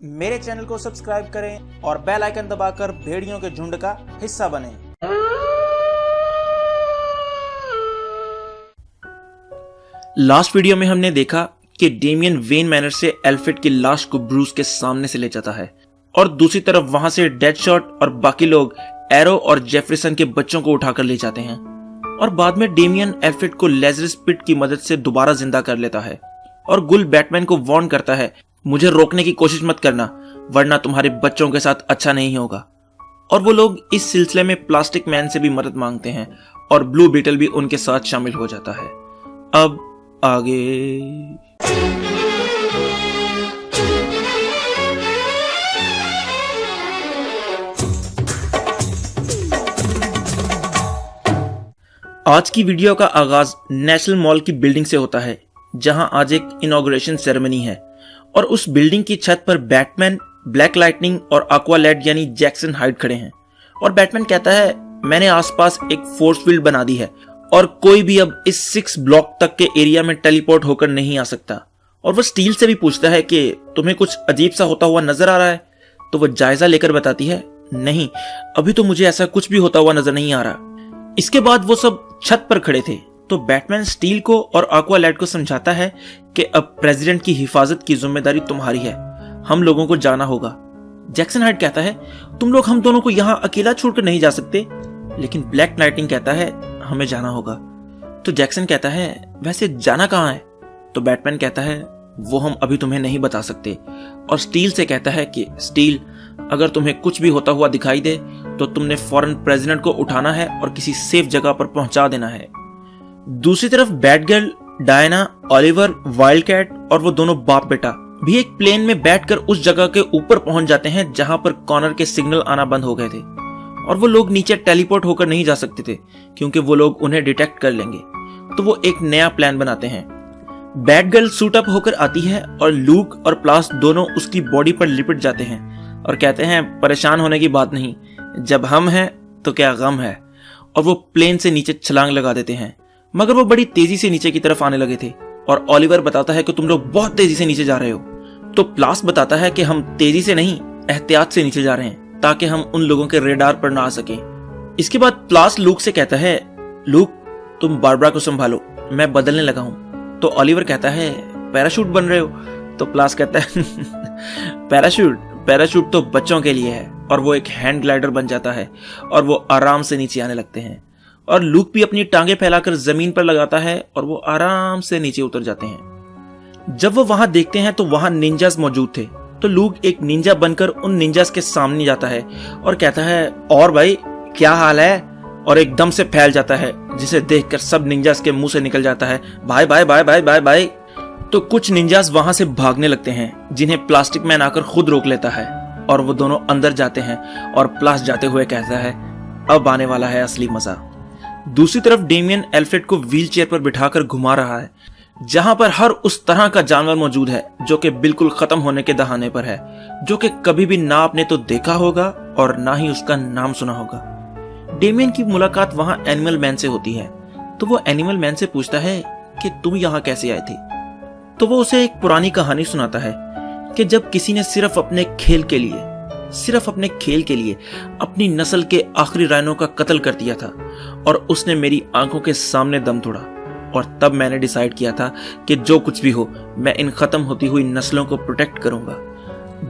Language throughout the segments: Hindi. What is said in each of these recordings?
मेरे चैनल को सब्सक्राइब करें और बेल आइकन दबाकर भेड़ियों के झुंड का हिस्सा बनें। लास्ट वीडियो में हमने देखा कि डेमियन वेन मैनर से एल्फ्रेड की लाश को ब्रूस के सामने से ले जाता है और दूसरी तरफ वहां से डेडशॉट और बाकी लोग एरो और जेफरसन के बच्चों को उठाकर ले जाते हैं और बाद में डेमियन एल्फ्रेड को लेज़रस पिट की मदद से दोबारा जिंदा कर लेता है और गुल बैटमैन को वार्न करता है, मुझे रोकने की कोशिश मत करना वरना तुम्हारे बच्चों के साथ अच्छा नहीं होगा। और वो लोग इस सिलसिले में प्लास्टिक मैन से भी मदद मांगते हैं और ब्लू बीटल भी उनके साथ शामिल हो जाता है। अब आगे आज की वीडियो का आगाज नेशनल मॉल की बिल्डिंग से होता है जहां आज एक इनॉग्रेशन सेरेमनी है और उस बिल्डिंग की छत पर बैटमैन, ब्लैक लाइटनिंग और एक्वालैड यानी जैक्सन हाइड खड़े हैं और बैटमैन कहता है मैंने आसपास एक फोर्स फील्ड बना दी है और कोई भी अब इस 6 ब्लॉक तक के एरिया में टेलीपोर्ट होकर नहीं आ सकता। और वो स्टील से भी पूछता है कि तुम्हें कुछ अजीब सा होता हुआ नजर आ रहा है, तो वो जायजा लेकर बताती है नहीं, अभी तो मुझे ऐसा कुछ भी होता हुआ नजर नहीं आ रहा। इसके बाद वो सब छत पर खड़े थे तो बैटमैन स्टील को और एक्वालैड को समझाता है कि अब प्रेसिडेंट की हिफाजत की जिम्मेदारी तुम्हारी है, हम लोगों को जाना होगा। जैक्सन हाइड कहता है तुम लोग हम दोनों को यहाँ अकेला छोड़कर नहीं जा सकते, लेकिन ब्लैक लाइटनिंग कहता है हमें जाना होगा। तो जैक्सन कहता है वैसे जाना कहाँ है? तो बैटमैन कहता है वो हम अभी तुम्हें नहीं बता सकते और स्टील से कहता है कि स्टील, अगर तुम्हें कुछ भी होता हुआ दिखाई दे तो तुमने फौरन प्रेसिडेंट को उठाना है और किसी सेफ जगह पर पहुंचा देना है। दूसरी तरफ बैटगर्ल, डायना, ओलिवर, वाइल्डकैट और वो दोनों बाप बेटा भी एक प्लेन में बैठकर उस जगह के ऊपर पहुंच जाते हैं जहां पर कॉनर के सिग्नल आना बंद हो गए थे और वो लोग नीचे टेलीपोर्ट होकर नहीं जा सकते थे क्योंकि वो लोग उन्हें डिटेक्ट कर लेंगे। तो वो एक नया प्लान बनाते हैं। बैटगर्ल सूट अप होकर आती है और लूक और प्लास दोनों उसकी बॉडी पर लिपट जाते हैं और कहते हैं परेशान होने की बात नहीं, जब हम हैं तो क्या गम है। और वो प्लेन से नीचे छलांग लगा देते हैं मगर वो बड़ी तेजी से नीचे की तरफ आने लगे थे और ओलिवर बताता है कि तुम लोग बहुत तेजी से नीचे जा रहे हो। तो प्लास बताता है कि हम तेजी से नहीं, एहतियात से नीचे जा रहे हैं ताकि हम उन लोगों के रेडार पर ना आ सके। इसके बाद प्लास लूक से कहता है लूक तुम बारबरा को संभालो, मैं बदलने लगा हूं। तो ओलिवर कहता है पैराशूट बन रहे हो? तो प्लास कहता है पैराशूट तो बच्चों के लिए है। और वो एक हैंड ग्लाइडर बन जाता है और वो आराम से नीचे आने लगते हैं और लूक भी अपनी टांगे फैलाकर जमीन पर लगाता है और वो आराम से नीचे उतर जाते हैं। जब वो वहां देखते हैं तो वहां निंजास मौजूद थे तो लूक एक निंजा बनकर उन निंजास के सामने जाता है और कहता है और भाई क्या हाल है, और एकदम से फैल जाता है जिसे देखकर सब निंजास के मुंह से निकल जाता है bye bye bye bye bye bye. तो कुछ निंजास वहां से भागने लगते हैं जिन्हें प्लास्टिक मैन आकर खुद रोक लेता है और वो दोनों अंदर जाते हैं और प्लास जाते हुए कहता है अब आने वाला है असली मजा। दूसरी तरफ डेमियन एल्फ्रेड को व्हीलचेयर पर बिठाकर घुमा रहा है जहां पर हर उस तरह का जानवर मौजूद है जो कि बिल्कुल खत्म होने के दहाने पर है, जो कि कभी भी ना आपने तो देखा होगा और ना ही उसका नाम सुना होगा। डेमियन की मुलाकात वहां एनिमल मैन से होती है तो वो एनिमल मैन से पूछता है कि तुम यहाँ कैसे आए थे? तो वो उसे एक पुरानी कहानी सुनाता है कि जब किसी ने सिर्फ अपने खेल के लिए अपनी नस्ल के आखिरी राइनो का कत्ल कर दिया था और उसने मेरी आंखों के सामने दम तोड़ा और तब मैंने डिसाइड किया था कि जो कुछ भी हो मैं इन खत्म होती हुई नस्लों को प्रोटेक्ट करूंगा।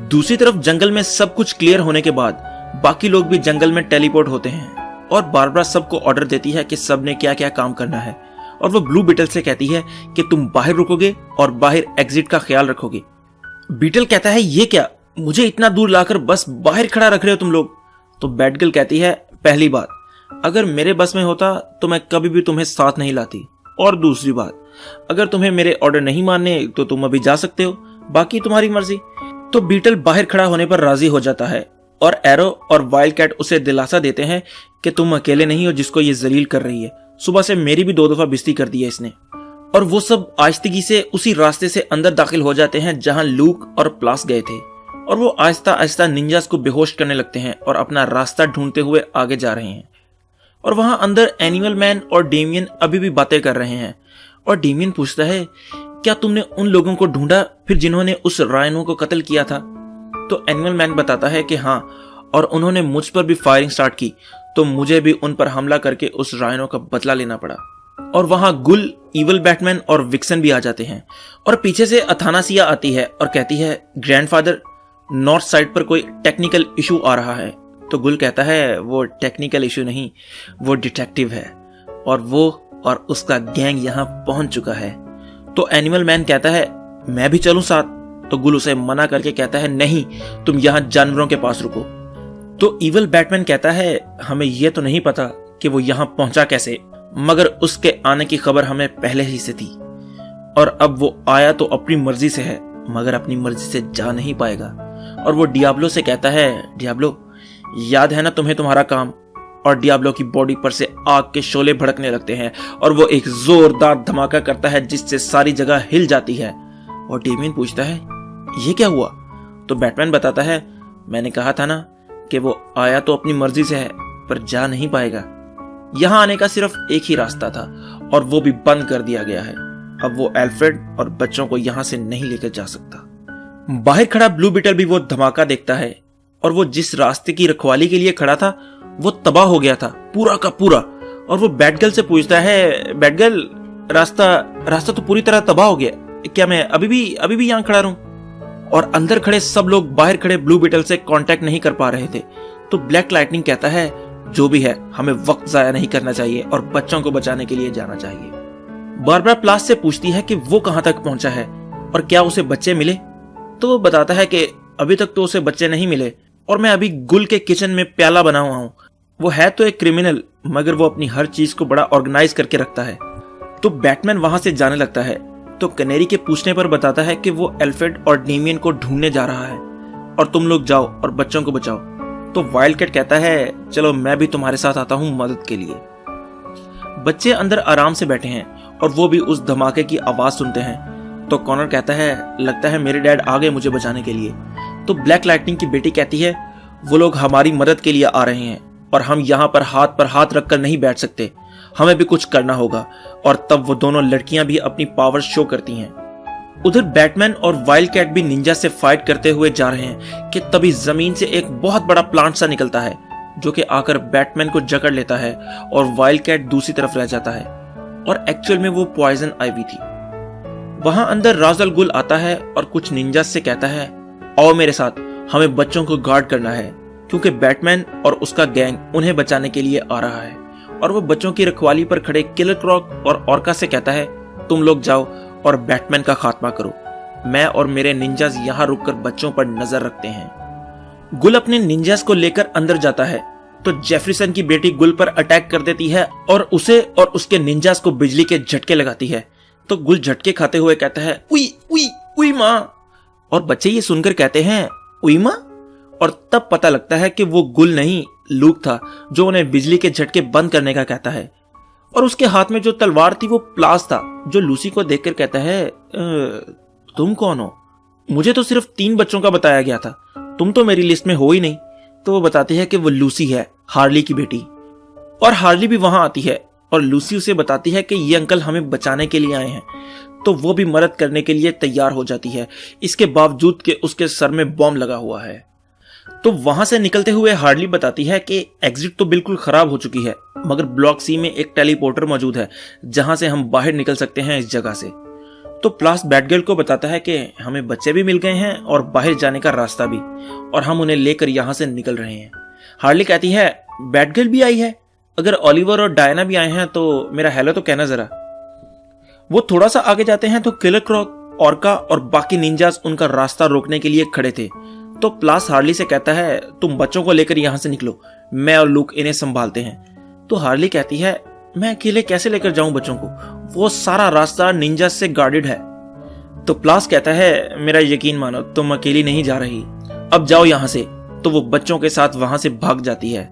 दूसरी तरफ जंगल में सब कुछ क्लियर होने के बाद बाकी लोग भी जंगल में टेलीपोर्ट होते हैं और बारबरा सबको ऑर्डर देती है कि सबने क्या क्या काम करना है और वो ब्लू बीटल से कहती है कि तुम बाहर रुकोगे और बाहर एग्जिट का ख्याल रखोगे। बीटल कहता है ये क्या, मुझे इतना दूर लाकर बस बाहर खड़ा रख रहे हो तुम लोग? तो बैटगर्ल कहती है पहली बात, अगर मेरे बस में होता तो मैं कभी भी तुम्हें साथ नहीं लाती, और दूसरी बात, अगर तुम्हें मेरे ऑर्डर नहीं मानने तो तुम अभी जा सकते हो, बाकी तुम्हारी मर्जी। तो बीटल बाहर खड़ा होने पर राजी हो जाता है और एरो और वाइल्डकैट उसे दिलासा देते हैं कि तुम अकेले नहीं हो जिसको ये जलील कर रही है, सुबह से मेरी भी 2 दफा बिस्ती कर दी है इसने। और वो सब आहिस्तगी से उसी रास्ते से अंदर दाखिल हो जाते हैं जहां लूक और प्लास गए थे और वो आहिस्ता आहिस्ता निंजास को बेहोश करने लगते हैं और अपना रास्ता ढूंढते हुए आगे जा रहे हैं। और वहां अंदर एनिमल मैन और डेमियन अभी भी बातें कर रहे हैं और डेमियन पूछता है क्या तुमने उन लोगों को ढूंढा फिर जिन्होंने उस राइनो को कत्ल किया था? तो एनिमल मैन बताता है कि हाँ, और उन्होंने मुझ पर भी फायरिंग स्टार्ट की, तो मुझे भी उन पर हमला करके उस राइनो का बदला लेना पड़ा। और वहां गुल, इवल बैटमैन और विक्सन भी आ जाते हैं और पीछे से अथानासिया आती है और कहती है, ग्रैंडफादर, नॉर्थ साइड पर कोई टेक्निकल इशू आ रहा है। तो गुल कहता है, वो टेक्निकल इशू नहीं, वो डिटेक्टिव है और वो और उसका गैंग यहाँ पहुंच चुका है। तो एनिमल मैन कहता है, मैं भी चलूं साथ। तो गुल उसे मना करके कहता है, नहीं, तुम यहाँ जानवरों के पास रुको। तो इवल बैटमैन कहता है, हमें यह तो नहीं पता कि वो यहाँ पहुंचा कैसे, मगर उसके आने की खबर हमें पहले ही से थी और अब वो आया तो अपनी मर्जी से है, मगर अपनी मर्जी से जा नहीं पाएगा। और वो डियाब्लो से कहता है, डियाब्लो, याद है ना तुम्हें तुम्हारा काम? और डियाब्लो की बॉडी पर से आग के शोले भड़कने लगते हैं और वो एक जोरदार धमाका करता है जिससे सारी जगह हिल जाती है। और डेमियन पूछता है, ये क्या हुआ? तो बैटमैन बताता है, मैंने कहा था ना कि वो आया तो अपनी मर्जी से है, पर जा नहीं पाएगा। यहां आने का सिर्फ एक ही रास्ता था और वो भी बंद कर दिया गया है। अब वो एल्फ्रेड और बच्चों को यहां से नहीं लेकर जा सकता। बाहर खड़ा ब्लू बीटल भी वो धमाका देखता है और वो जिस रास्ते की रखवाली के लिए खड़ा था वो तबाह हो गया था पूरा का पूरा। और वो बैटगर्ल से पूछता है, बैटगर्ल, रास्ता तो पूरी तरह तबाह हो गया, क्या मैं अभी भी यहाँ खड़ा रहूं? और अंदर खड़े सब लोग बाहर खड़े ब्लू बीटल से कांटेक्ट नहीं कर पा रहे थे। तो ब्लैक लाइटनिंग कहता है, जो भी है, हमें वक्त जाया नहीं करना चाहिए और बच्चों को बचाने के लिए जाना चाहिए। बारबरा प्लास से पूछती है कि वो कहां तक पहुंचा है और क्या उसे बच्चे मिले। तो वो बताता है कि अभी तक तो उसे बच्चे नहीं मिले और मैं अभी गुल के किचन में प्याला बना हुआ हूं। वो है तो एक क्रिमिनल, मगर वो अपनी हर चीज को बड़ा ऑर्गेनाइज करके रखता है। तो बैटमैन वहां से जाने लगता है। तो कैनेरी के पूछने पर बताता है कि वो एल्फ्रेड और डेमियन को ढूंढने जा रहा है और तुम लोग जाओ और बच्चों को बचाओ। तो वाइल्डकैट कहता है, चलो मैं भी तुम्हारे साथ आता हूं मदद के लिए। बच्चे अंदर आराम से बैठे हैं और वो भी उस धमाके की आवाज सुनते हैं। तो कॉनर कहता है, लगता है मेरे डैड आ गए मुझे बचाने के लिए। तो ब्लैक लाइटनिंग की बेटी कहती है, वो लोग हमारी मदद के लिए आ रहे हैं और हम यहाँ पर हाथ रखकर नहीं बैठ सकते, हमें भी कुछ करना होगा। और तब वो दोनों लड़कियां भी अपनी पावर शो करती हैं। उधर बैटमैन और वाइल्डकैट भी निंजा से फाइट करते हुए जा रहे हैं कि तभी जमीन से एक बहुत बड़ा प्लांट सा निकलता है जो कि आकर बैटमैन को जकड़ लेता है और वाइल्डकैट दूसरी तरफ रह जाता है। और एक्चुअल में वो पॉइजन आइवी थी। वहां अंदर राजल गुल आता है और कुछ निंजा से कहता है, आओ मेरे साथ, हमें बच्चों को गार्ड करना है क्योंकि बैटमैन और उसका गैंग उन्हें बचाने के लिए आ रहा है। और वो बच्चों की रखवाली पर खड़े किलर क्रॉक और ऑर्का से कहता है, तुम लोग जाओ और बैटमैन का खात्मा करो, मैं और मेरे निंजास यहाँ रुककर बच्चों पर नजर रखते हैं। गुल अपने निंजास को लेकर अंदर जाता है तो जेफरीसन की बेटी गुल पर अटैक कर देती है और उसे और उसके निंजास को बिजली के झटके लगाती है। तो गुल झटके खाते हुए कहता है, उई उई उई माँ। और बच्चे ये सुनकर कहते हैं, उई माँ। और तब पता लगता है कि वो गुल नहीं, लूक था जो उन्हें बिजली के झटके बंद करने का कहता है। और उसके हाथ में जो तलवार थी वो प्लास था, जो लूसी को देखकर कहता है, तुम कौन हो? मुझे तो सिर्फ 3 बच्चों का बताया गया था, तुम तो मेरी लिस्ट में हो ही नहीं। तो वो बताती है कि वो लूसी है, हार्ली की बेटी। और हार्ली भी वहां आती है और लूसी उसे बताती है कि ये अंकल हमें बचाने के लिए आए हैं। तो वो भी मदद करने के लिए तैयार हो जाती है, इसके बावजूद कि उसके सर में बॉम्ब लगा हुआ है। तो वहां से निकलते हुए हार्ली बताती है कि एग्जिट तो बिल्कुल खराब हो चुकी है, मगर ब्लॉक सी में एक टेलीपोर्टर मौजूद है जहां से हम बाहर निकल सकते हैं इस जगह से। तो प्लास बैटगर्ल को बताता है कि हमें बच्चे भी मिल गए हैं और बाहर जाने का रास्ता भी, और हम उन्हें लेकर यहां से निकल रहे हैं। हार्ली कहती है, बैटगर्ल भी आई है, अगर ओलिवर और डायना भी आए हैं तो मेरा हेलो तो कहना जरा। वो थोड़ा सा आगे जाते हैं तो किलर क्रॉक, ऑर्का और बाकी निंजास उनका रास्ता रोकने के लिए खड़े थे। तो प्लास हार्ली से कहता है, तुम बच्चों को लेकर यहां से निकलो, मैं और लूक इन्हें संभालते हैं। तो हार्ली कहती है, मैं अकेले कैसे लेकर जाऊं बच्चों को, वो सारा रास्ता निंजा से गार्डेड है। तो प्लास कहता है, मेरा यकीन मानो, तुम अकेली नहीं जा रही, अब जाओ यहां से। तो वो बच्चों के साथ वहां से भाग जाती है,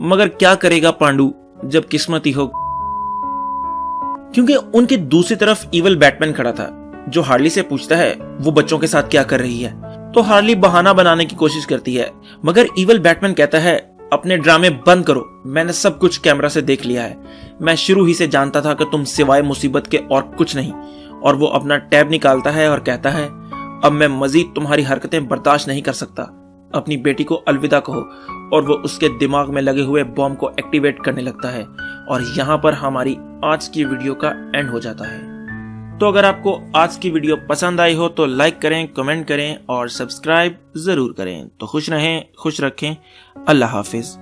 मगर क्या करेगा पांडु जब किस्मत ही हो, क्योंकि उनकी दूसरी तरफ इवल बैटमैन खड़ा था जो हार्ली से पूछता है वो बच्चों के साथ क्या कर रही है। तो हार्ली बहाना बनाने की कोशिश करती है, मगर इवल बैटमैन कहता है, अपने ड्रामे बंद करो, मैंने सब कुछ कैमरा से देख लिया है, मैं शुरू ही से जानता था कि तुम सिवाय मुसीबत के और कुछ नहीं। और वो अपना टैब निकालता है और कहता है, अब मैं मजीद तुम्हारी हरकतें बर्दाश्त नहीं कर सकता। अपनी बेटी को अलविदा कहो। और वो उसके दिमाग में लगे हुए बॉम्ब को एक्टिवेट करने लगता है और यहाँ पर हमारी आज की वीडियो का एंड हो जाता है। तो अगर आपको आज की वीडियो पसंद आई हो तो लाइक करें, कमेंट करें और सब्सक्राइब जरूर करें। तो खुश रहें, खुश रखें। अल्लाह हाफिज।